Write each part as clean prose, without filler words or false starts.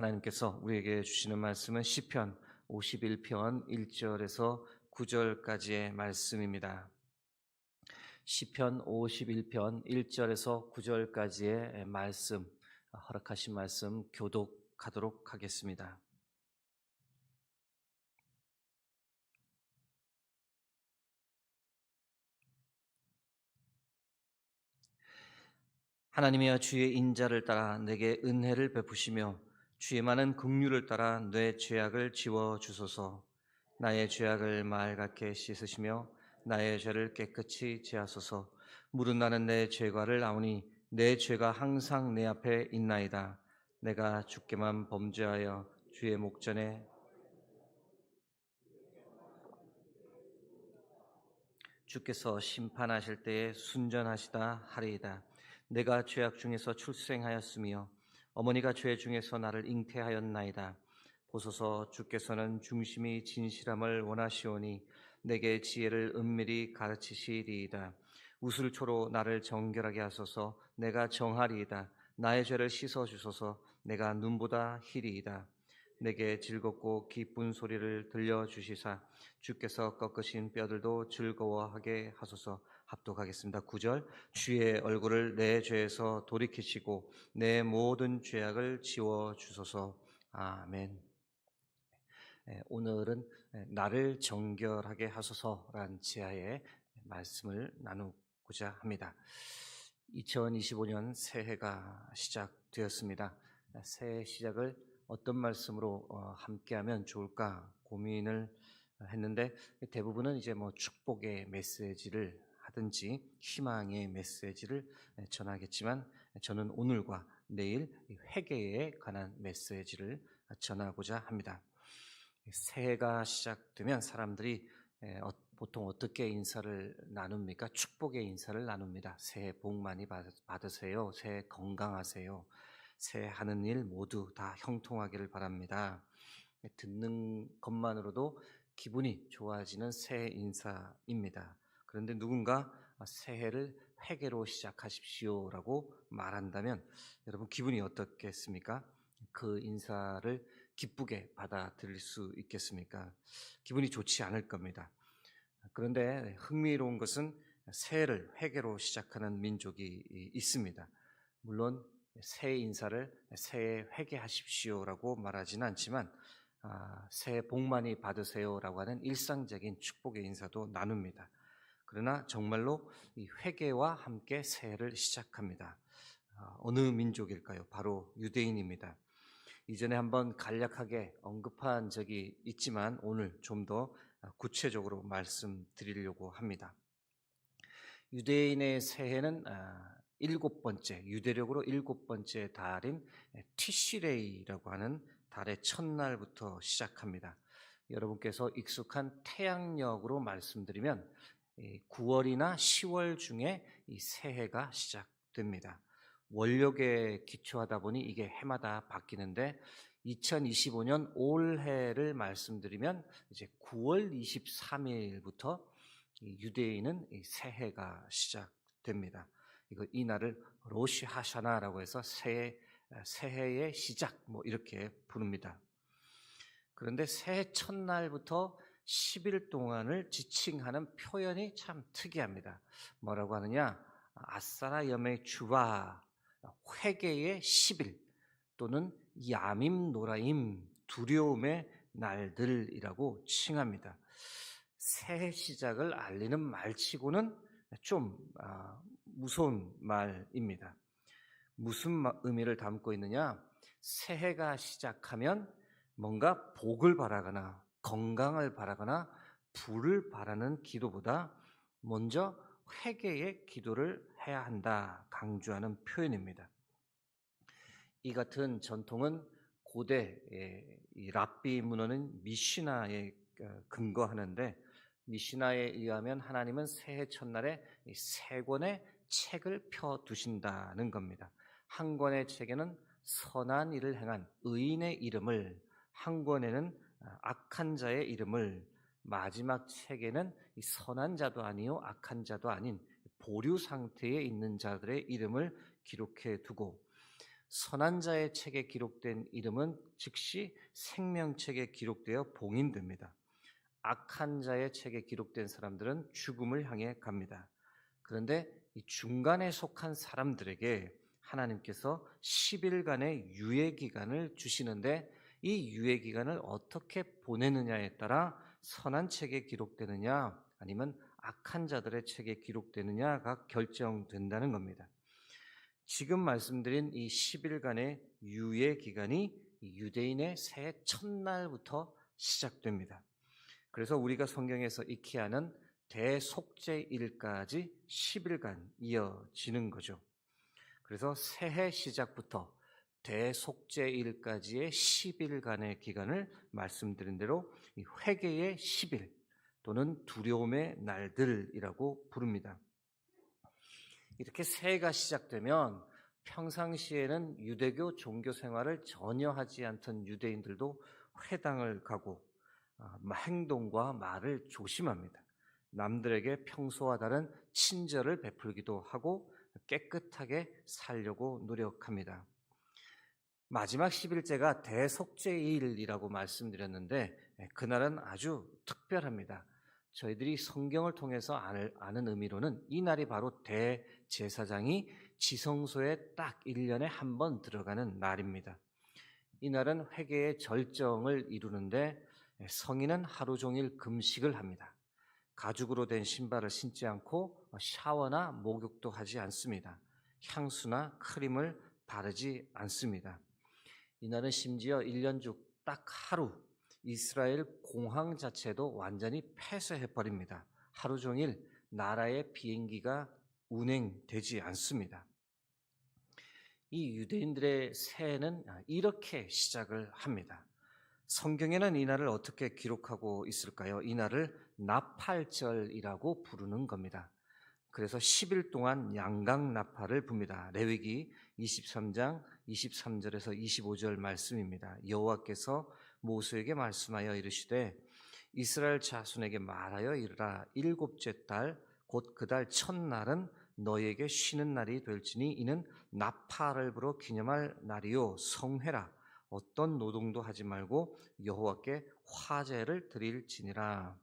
하나님께서 우리에게 주시는 말씀은 시편 51편 1절에서 9절까지의 말씀입니다. 시편 51편 1절에서 9절까지의 말씀, 허락하신 말씀 교독하도록 하겠습니다. 하나님이여, 주의 인자를 따라 내게 은혜를 베푸시며 주의 많은 긍휼을 따라 내 죄악을 지워 주소서. 나의 죄악을 맑게 씻으시며 나의 죄를 깨끗이 제하소서. 물은 나는 내 죄과를 아오니 내 죄가 항상 내 앞에 있나이다. 내가 주께만 범죄하여 주의 목전에 주께서 심판하실 때에 순전하시다 하리이다. 내가 죄악 중에서 출생하였으며 어머니가 죄 중에서 나를 잉태하였나이다. 보소서, 주께서는 중심이 진실함을 원하시오니 내게 지혜를 은밀히 가르치시리이다. 우슬초로 나를 정결하게 하소서. 내가 정하리이다. 나의 죄를 씻어주소서. 내가 눈보다 희리이다. 내게 즐겁고 기쁜 소리를 들려주시사 주께서 꺾으신 뼈들도 즐거워하게 하소서. 합독하겠습니다. 9절. 주의 얼굴을 내 죄에서 돌이키시고 내 모든 죄악을 지워주소서. 아멘. 오늘은 나를 정결하게 하소서란 제하의 말씀을 나누고자 합니다. 2025년 새해가 시작되었습니다. 새해 시작을 어떤 말씀으로 함께하면 좋을까 고민을 했는데, 대부분은 이제 축복의 메시지를 하든지 희망의 메시지를 전하겠지만, 저는 오늘과 내일 회개에 관한 메시지를 전하고자 합니다. 새해가 시작되면 사람들이 보통 어떻게 인사를 나눕니까? 축복의 인사를 나눕니다. 새해 복 많이 받으세요. 새해 건강하세요. 새해 하는 일 모두 다 형통하기를 바랍니다. 듣는 것만으로도 기분이 좋아지는 새해 인사입니다. 그런데 누군가 새해를 회개로 시작하십시오라고 말한다면 여러분 기분이 어떻겠습니까? 그 인사를 기쁘게 받아들일 수 있겠습니까? 기분이 좋지 않을 겁니다. 그런데 흥미로운 것은 새해를 회개로 시작하는 민족이 있습니다. 물론 새해 인사를 새해 회개하십시오라고 말하지는 않지만 새해 복 많이 받으세요라고 하는 일상적인 축복의 인사도 나눕니다. 그러나 정말로 이 회개와 함께 새해를 시작합니다. 어느 민족일까요? 바로 유대인입니다. 이전에 한번 간략하게 언급한 적이 있지만 오늘 좀 더 구체적으로 말씀드리려고 합니다. 유대인의 새해는 일곱 번째, 유대력으로 일곱 번째 달인 티시레이라고 하는 달의 첫날부터 시작합니다. 여러분께서 익숙한 태양력으로 말씀드리면 9월이나 10월 중에 이 새해가 시작됩니다. 원력에 기초하다 보니 이게 해마다 바뀌는데 2025년 올해를 말씀드리면 이제 9월 23일부터 유대인은 새해가 시작됩니다. 이 날을 로시 하샤나라고 해서 새해의 시작 이렇게 부릅니다. 그런데 새해 첫날부터 10일 동안을 지칭하는 표현이 참 특이합니다. 뭐라고 하느냐? 아사라 여메 주바, 회개의 10일 또는 야밈 노라임, 두려움의 날들이라고 칭합니다. 새해 시작을 알리는 말치고는 좀 무서운 말입니다. 무슨 의미를 담고 있느냐? 새해가 시작하면 뭔가 복을 바라거나 건강을 바라거나 부를 바라는 기도보다 먼저 회개의 기도를 해야 한다 강조하는 표현입니다. 이 같은 전통은 고대 이 랍비 문헌은 미시나에 근거하는데, 미시나에 의하면 하나님은 새해 첫날에 세 권의 책을 펴두신다는 겁니다. 한 권의 책에는 선한 일을 행한 의인의 이름을, 한 권에는 악한 자의 이름을, 마지막 책에는 선한 자도 아니요 악한 자도 아닌 보류 상태에 있는 자들의 이름을 기록해 두고, 선한 자의 책에 기록된 이름은 즉시 생명책에 기록되어 봉인됩니다. 악한 자의 책에 기록된 사람들은 죽음을 향해 갑니다. 그런데 이 중간에 속한 사람들에게 하나님께서 10일간의 유예 기간을 주시는데 이 유예 기간을 어떻게 보내느냐에 따라 선한 책에 기록되느냐 아니면 악한 자들의 책에 기록되느냐가 결정된다는 겁니다. 지금 말씀드린 이 10일간의 유예 기간이 유대인의 새해 첫날부터 시작됩니다. 그래서 우리가 성경에서 익히 하는 대속죄일까지 10일간 이어지는 거죠. 그래서 새해 시작부터 대속죄일까지의 10일간의 기간을 말씀드린 대로 회개의 10일 또는 두려움의 날들이라고 부릅니다. 이렇게 새해가 시작되면 평상시에는 유대교 종교 생활을 전혀 하지 않던 유대인들도 회당을 가고 행동과 말을 조심합니다. 남들에게 평소와 다른 친절을 베풀기도 하고 깨끗하게 살려고 노력합니다. 마지막 10일째가 대속죄일이라고 말씀드렸는데 그날은 아주 특별합니다. 저희들이 성경을 통해서 아는 의미로는 이 날이 바로 대제사장이 지성소에 딱 1년에 한 번 들어가는 날입니다. 이 날은 회개의 절정을 이루는데 성인은 하루 종일 금식을 합니다. 가죽으로 된 신발을 신지 않고 샤워나 목욕도 하지 않습니다. 향수나 크림을 바르지 않습니다. 이날은 심지어 1년 중 딱 하루 이스라엘 공항 자체도 완전히 폐쇄해버립니다. 하루 종일 나라의 비행기가 운행되지 않습니다. 이 유대인들의 새해는 이렇게 시작을 합니다. 성경에는 이 날을 어떻게 기록하고 있을까요? 이 날을 나팔절이라고 부르는 겁니다. 그래서 10일 동안 양강나팔을 붑니다. 레위기 23장 23절에서 25절 말씀입니다. 여호와께서 모세에게 말씀하여 이르시되 이스라엘 자손에게 말하여 이르라. 일곱째 달 곧 그 달 첫날은 너희에게 쉬는 날이 될지니 이는 나팔을 불어 기념할 날이요 성회라. 어떤 노동도 하지 말고 여호와께 화제를 드릴지니라.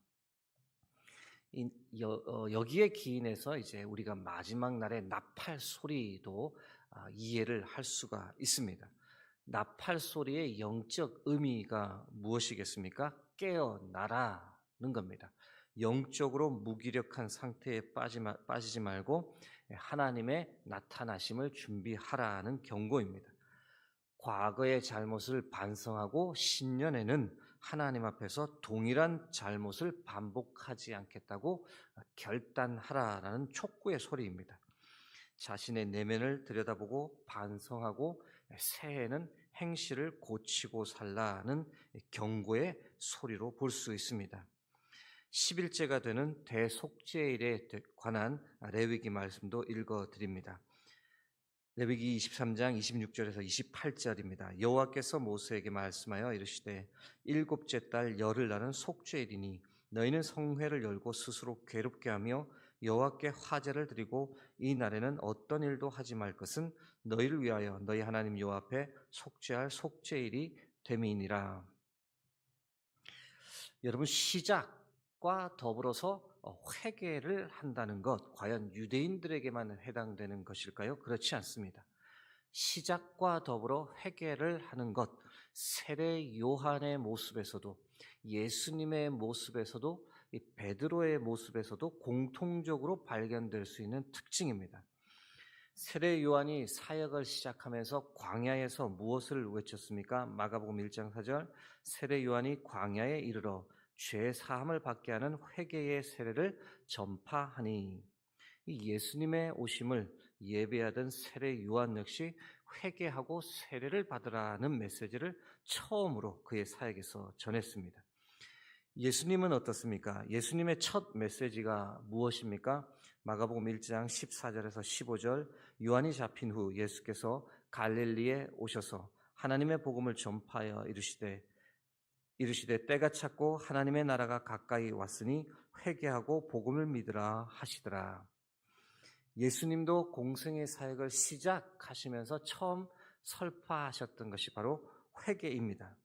여기에 기인해서 이제 우리가 마지막 날의 나팔 소리도 이해를 할 수가 있습니다. 나팔 소리의 영적 의미가 무엇이겠습니까? 깨어나라는 겁니다. 영적으로 무기력한 상태에 빠지지 말고 하나님의 나타나심을 준비하라는 경고입니다. 과거의 잘못을 반성하고 신년에는 하나님 앞에서 동일한 잘못을 반복하지 않겠다고 결단하라라는 촉구의 소리입니다. 자신의 내면을 들여다보고 반성하고 새해에는 행실을 고치고 살라는 경고의 소리로 볼 수 있습니다. 10일째가 되는 대속죄일에 관한 레위기 말씀도 읽어드립니다. 레위기 23장 26절에서 28절입니다. 여호와께서 모세에게 말씀하여 이르시되 일곱째 달 열흘날은 속죄일이니 너희는 성회를 열고 스스로 괴롭게 하며 여호와께 화제를 드리고 이 날에는 어떤 일도 하지 말 것은 너희를 위하여 너희 하나님 여호와 앞에 속죄할 속죄일이 됨이니라. 여러분, 시작과 더불어서 회개를 한다는 것, 과연 유대인들에게만 해당되는 것일까요? 그렇지 않습니다. 시작과 더불어 회개를 하는 것, 세례 요한의 모습에서도 예수님의 모습에서도 이 베드로의 모습에서도 공통적으로 발견될 수 있는 특징입니다. 세례 요한이 사역을 시작하면서 광야에서 무엇을 외쳤습니까? 마가복음 1장 4절 세례 요한이 광야에 이르러 죄 사함을 받게 하는 회개의 세례를 전파하니 이 예수님의 오심을 예배하던 세례 요한 역시 회개하고 세례를 받으라는 메시지를 처음으로 그의 사역에서 전했습니다. 예수님은 어떻습니까? 예수님의 첫 메시지가 무엇입니까? 마가복음 1장 14절에서 15절 요한이 잡힌 후 예수께서 갈릴리에 오셔서 하나님의 복음을 전파하여 이르시되 때가 찼고 하나님의 나라가 가까이 왔으니 회개하고 복음을 믿으라 하시더라. 예수님도 공생의 사역을 시작하시면서 처음 설파하셨던 것이 바로 회개입니다.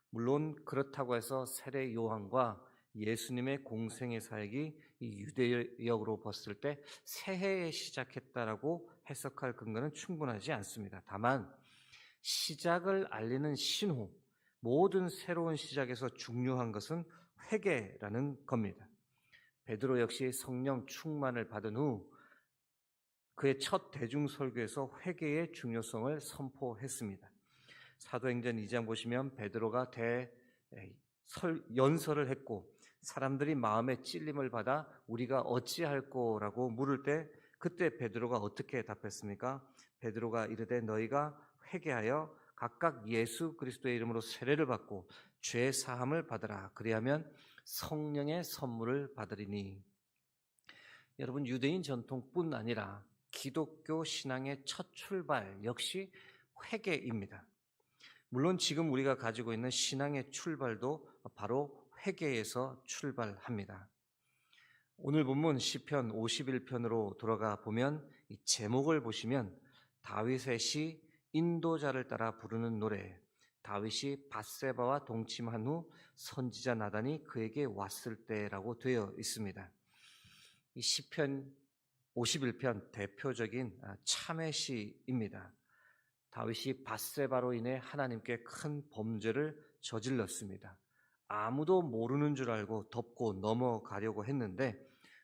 물론 그렇다고 해서 세례 요한과 예수님의 공생의 사역이 이 유대역으로 봤을 때 새해에 시작했다라고 해석할 근거는 충분하지 않습니다. 다만 시작을 알리는 신호, 모든 새로운 시작에서 중요한 것은 회개라는 겁니다. 베드로 역시 성령 충만을 받은 후 그의 첫 대중 설교에서 회개의 중요성을 선포했습니다. 사도행전 2장 보시면 베드로가 연설을 했고 사람들이 마음에 찔림을 받아 우리가 어찌할꼬라고 물을 때 그때 베드로가 어떻게 답했습니까? 베드로가 이르되 너희가 회개하여 각각 예수 그리스도의 이름으로 세례를 받고 죄 사함을 받으라. 그리하면 성령의 선물을 받으리니. 여러분, 유대인 전통뿐 아니라 기독교 신앙의 첫 출발 역시 회개입니다. 물론 지금 우리가 가지고 있는 신앙의 출발도 바로 회개에서 출발합니다. 오늘 본문 시편 51편으로 돌아가 보면 이 제목을 보시면 다윗의 시 인도자를 따라 부르는 노래, 다윗이 밧세바와 동침한 후 선지자 나단이 그에게 왔을 때라고 되어 있습니다. 이 시편 51편 대표적인 참회 시입니다. 다윗이 밧세바로 인해 하나님께 큰 범죄를 저질렀습니다. 아무도 모르는 줄 알고 덮고 넘어가려고 했는데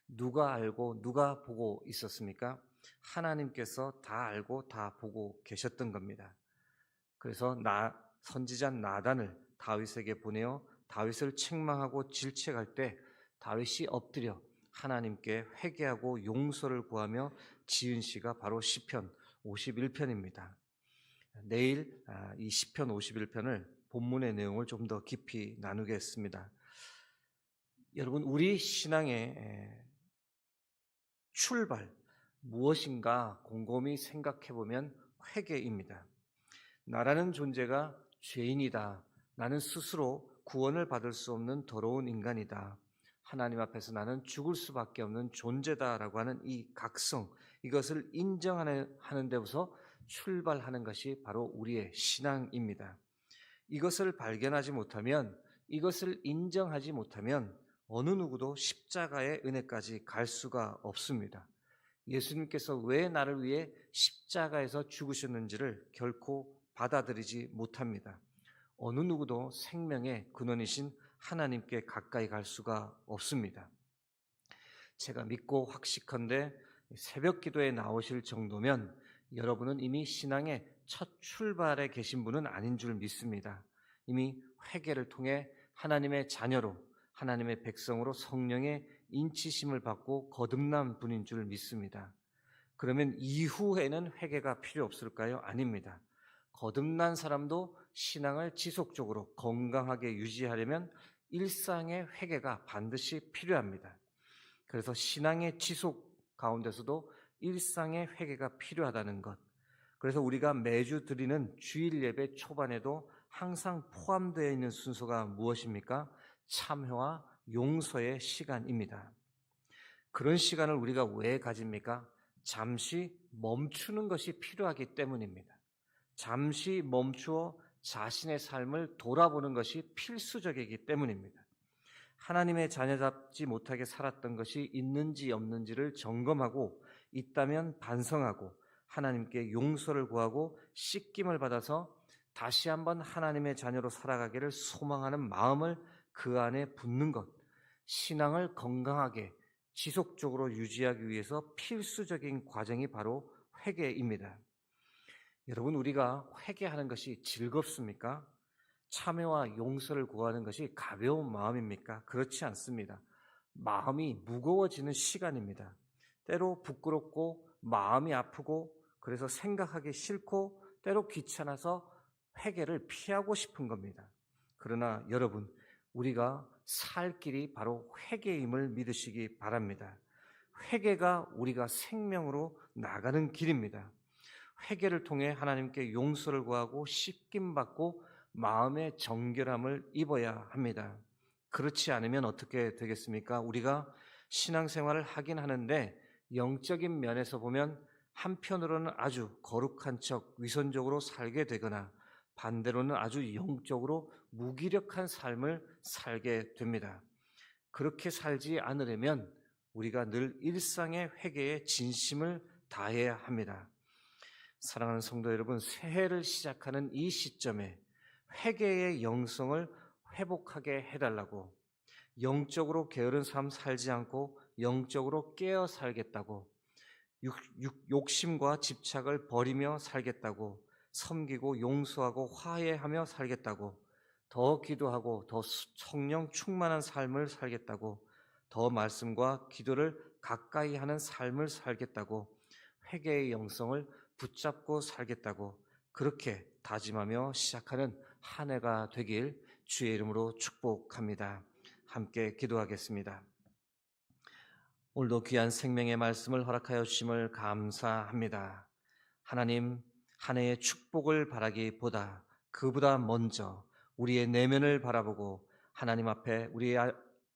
누가 알고 누가 보고 있었습니까? 하나님께서 다 알고 다 보고 계셨던 겁니다. 그래서 선지자 나단을 다윗에게 보내어 다윗을 책망하고 질책할 때 다윗이 엎드려 하나님께 회개하고 용서를 구하며 지은 시가 바로 시편 51편입니다. 내일 이 시편 51편을 본문의 내용을 좀 더 깊이 나누겠습니다. 여러분, 우리 신앙의 출발 무엇인가 곰곰이 생각해 보면 회개입니다. 나라는 존재가 죄인이다. 나는 스스로 구원을 받을 수 없는 더러운 인간이다. 하나님 앞에서 나는 죽을 수밖에 없는 존재다라고 하는 이 각성, 이것을 인정하는 데부터 출발하는 것이 바로 우리의 신앙입니다. 이것을 발견하지 못하면, 이것을 인정하지 못하면 어느 누구도 십자가의 은혜까지 갈 수가 없습니다. 예수님께서 왜 나를 위해 십자가에서 죽으셨는지를 결코 받아들이지 못합니다. 어느 누구도 생명의 근원이신 하나님께 가까이 갈 수가 없습니다. 제가 믿고 확신컨대 새벽 기도에 나오실 정도면 여러분은 이미 신앙의 첫 출발에 계신 분은 아닌 줄 믿습니다. 이미 회개를 통해 하나님의 자녀로, 하나님의 백성으로 성령의 인치심을 받고 거듭난 분인 줄 믿습니다. 그러면 이후에는 회개가 필요 없을까요? 아닙니다. 거듭난 사람도 신앙을 지속적으로 건강하게 유지하려면 일상의 회개가 반드시 필요합니다. 그래서 신앙의 지속 가운데서도 일상의 회개가 필요하다는 것. 그래서 우리가 매주 드리는 주일 예배 초반에도 항상 포함되어 있는 순서가 무엇입니까? 참회와 용서의 시간입니다. 그런 시간을 우리가 왜 가집니까? 잠시 멈추는 것이 필요하기 때문입니다. 잠시 멈추어 자신의 삶을 돌아보는 것이 필수적이기 때문입니다. 하나님의 자녀답지 못하게 살았던 것이 있는지 없는지를 점검하고 있다면 반성하고 하나님께 용서를 구하고 씻김을 받아서 다시 한번 하나님의 자녀로 살아가기를 소망하는 마음을 그 안에 붓는 것, 신앙을 건강하게 지속적으로 유지하기 위해서 필수적인 과정이 바로 회개입니다. 여러분, 우리가 회개하는 것이 즐겁습니까? 참회와 용서를 구하는 것이 가벼운 마음입니까? 그렇지 않습니다. 마음이 무거워지는 시간입니다. 때로 부끄럽고 마음이 아프고 그래서 생각하기 싫고 때로 귀찮아서 회개를 피하고 싶은 겁니다. 그러나 여러분, 우리가 살 길이 바로 회개임을 믿으시기 바랍니다. 회개가 우리가 생명으로 나가는 길입니다. 회개를 통해 하나님께 용서를 구하고 씻김 받고 마음의 정결함을 입어야 합니다. 그렇지 않으면 어떻게 되겠습니까? 우리가 신앙생활을 하긴 하는데 영적인 면에서 보면 한편으로는 아주 거룩한 척 위선적으로 살게 되거나 반대로는 아주 영적으로 무기력한 삶을 살게 됩니다. 그렇게 살지 않으려면 우리가 늘 일상의 회개에 진심을 다해야 합니다. 사랑하는 성도 여러분, 새해를 시작하는 이 시점에 회개의 영성을 회복하게 해달라고, 영적으로 게으른 삶 살지 않고 영적으로 깨어 살겠다고, 욕심과 집착을 버리며 살겠다고, 섬기고 용서하고 화해하며 살겠다고, 더 기도하고 더 성령 충만한 삶을 살겠다고, 더 말씀과 기도를 가까이 하는 삶을 살겠다고, 회개의 영성을 붙잡고 살겠다고 그렇게 다짐하며 시작하는 한 해가 되길 주의 이름으로 축복합니다. 함께 기도하겠습니다. 오늘도 귀한 생명의 말씀을 허락하여 주심을 감사합니다. 하나님, 한 해의 축복을 바라기보다 그보다 먼저 우리의 내면을 바라보고 하나님 앞에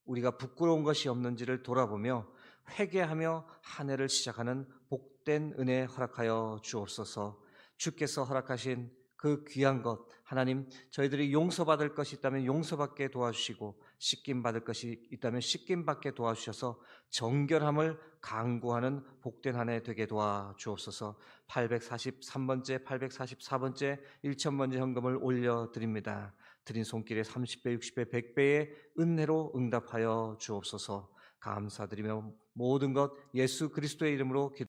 우리가 부끄러운 것이 없는지를 돌아보며 회개하며 한 해를 시작하는 복된 은혜 허락하여 주옵소서. 주께서 허락하신 그 귀한 것, 하나님, 저희들이 용서받을 것이 있다면 용서받게 도와주시고 씻김 받을 것이 있다면 씻김 받게 도와주셔서 정결함을 강구하는 복된 한 해 되게 도와주옵소서. 843번째, 844번째, 1000번째 헌금을 올려드립니다. 드린 손길에 30배, 60배, 100배의 은혜로 응답하여 주옵소서. 감사드리며 모든 것 예수 그리스도의 이름으로 기도합니다.